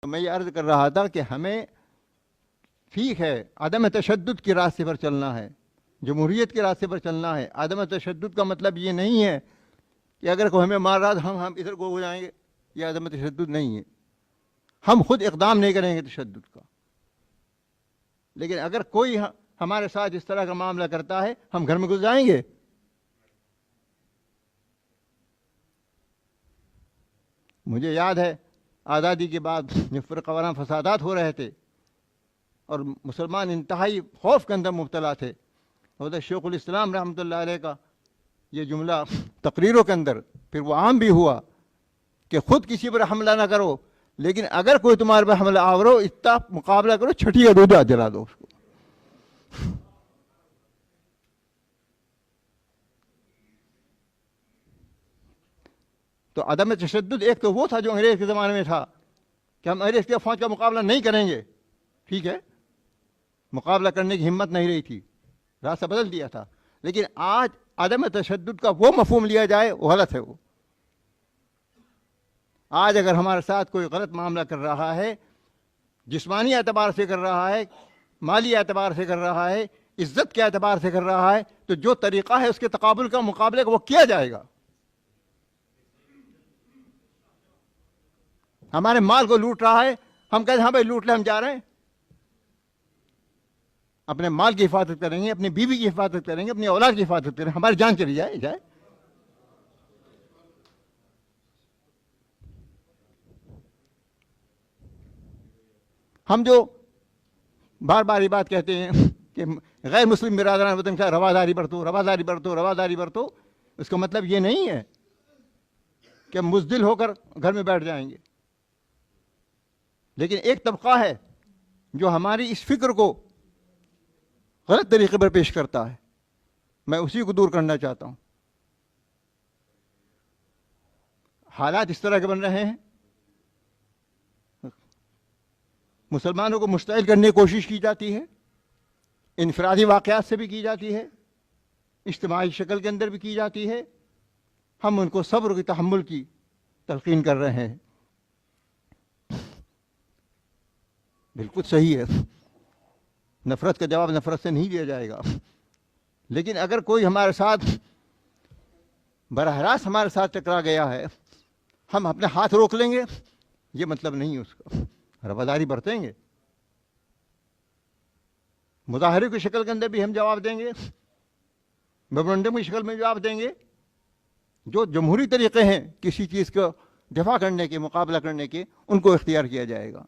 میں یہ عرض کر رہا تھا کہ ہمیں ٹھیک ہے عدم تشدد کے راستے پر چلنا ہے، جمہوریت کے راستے پر چلنا ہے۔ عدم تشدد کا مطلب یہ نہیں ہے کہ اگر کوئی ہمیں مار رہا تو ہم ادھر کو ہو جائیں گے، یہ عدم تشدد نہیں ہے۔ ہم خود اقدام نہیں کریں گے تشدد کا، لیکن اگر کوئی ہمارے ساتھ اس طرح کا معاملہ کرتا ہے ہم گھر میں گھس جائیں گے۔ مجھے یاد ہے آزادی کے بعد جب فرقہ وارانہ فسادات ہو رہے تھے اور مسلمان انتہائی خوف کے اندر مبتلا تھے، حضرت شیخ الاسلام رحمۃ اللہ علیہ کا یہ جملہ تقریروں کے اندر پھر وہ عام بھی ہوا کہ خود کسی پر حملہ نہ کرو، لیکن اگر کوئی تمہارے پر حملہ آورو اتنا مقابلہ کرو، چھٹی کا دودھ جلا دو اس کو۔ تو عدم تشدد ایک تو وہ تھا جو انگریز کے زمانے میں تھا کہ ہم انگریز کی فوج کا مقابلہ نہیں کریں گے، ٹھیک ہے، مقابلہ کرنے کی ہمت نہیں رہی تھی، راستہ بدل دیا تھا۔ لیکن آج عدم تشدد کا وہ مفہوم لیا جائے وہ غلط ہے۔ وہ آج اگر ہمارے ساتھ کوئی غلط معاملہ کر رہا ہے، جسمانی اعتبار سے کر رہا ہے، مالی اعتبار سے کر رہا ہے، عزت کے اعتبار سے کر رہا ہے، تو جو طریقہ ہے اس کے تقابل کا مقابلے کا وہ کیا جائے گا۔ ہمارے مال کو لوٹ رہا ہے، ہم کہتے ہیں ہاں بھائی لوٹ لے، ہم جا رہے ہیں، اپنے مال کی حفاظت کریں گے، اپنی بیوی کی حفاظت کریں گے، اپنی اولاد کی حفاظت کریں گے، ہماری جان چلی جائے۔ ہم جو بار بار یہ بات کہتے ہیں کہ غیر مسلم برادران وطن کا رواداری برتو، رواداری برتو، رواداری برتو، اس کا مطلب یہ نہیں ہے کہ ہم مزدل ہو کر گھر میں بیٹھ جائیں گے۔ لیکن ایک طبقہ ہے جو ہماری اس فکر کو غلط طریقے پر پیش کرتا ہے، میں اسی کو دور کرنا چاہتا ہوں۔ حالات اس طرح کے بن رہے ہیں، مسلمانوں کو مشتعل کرنے کی کوشش کی جاتی ہے، انفرادی واقعات سے بھی کی جاتی ہے، اجتماعی شکل کے اندر بھی کی جاتی ہے۔ ہم ان کو صبر کی، تحمل کی تلقین کر رہے ہیں۔ بالکل صحیح ہے، نفرت کا جواب نفرت سے نہیں دیا جائے گا، لیکن اگر کوئی ہمارے ساتھ براہ راست ہمارے ساتھ ٹکرا گیا ہے، ہم اپنے ہاتھ روک لیں گے، یہ مطلب نہیں ہے اس کا۔ رواداری برتیں گے، مظاہرے کی شکل کے اندر بھی ہم جواب دیں گے، میمورنڈم کی شکل میں جواب دیں گے۔ جو جمہوری طریقے ہیں کسی چیز کو دفاع کرنے کے، مقابلہ کرنے کے، ان کو اختیار کیا جائے گا۔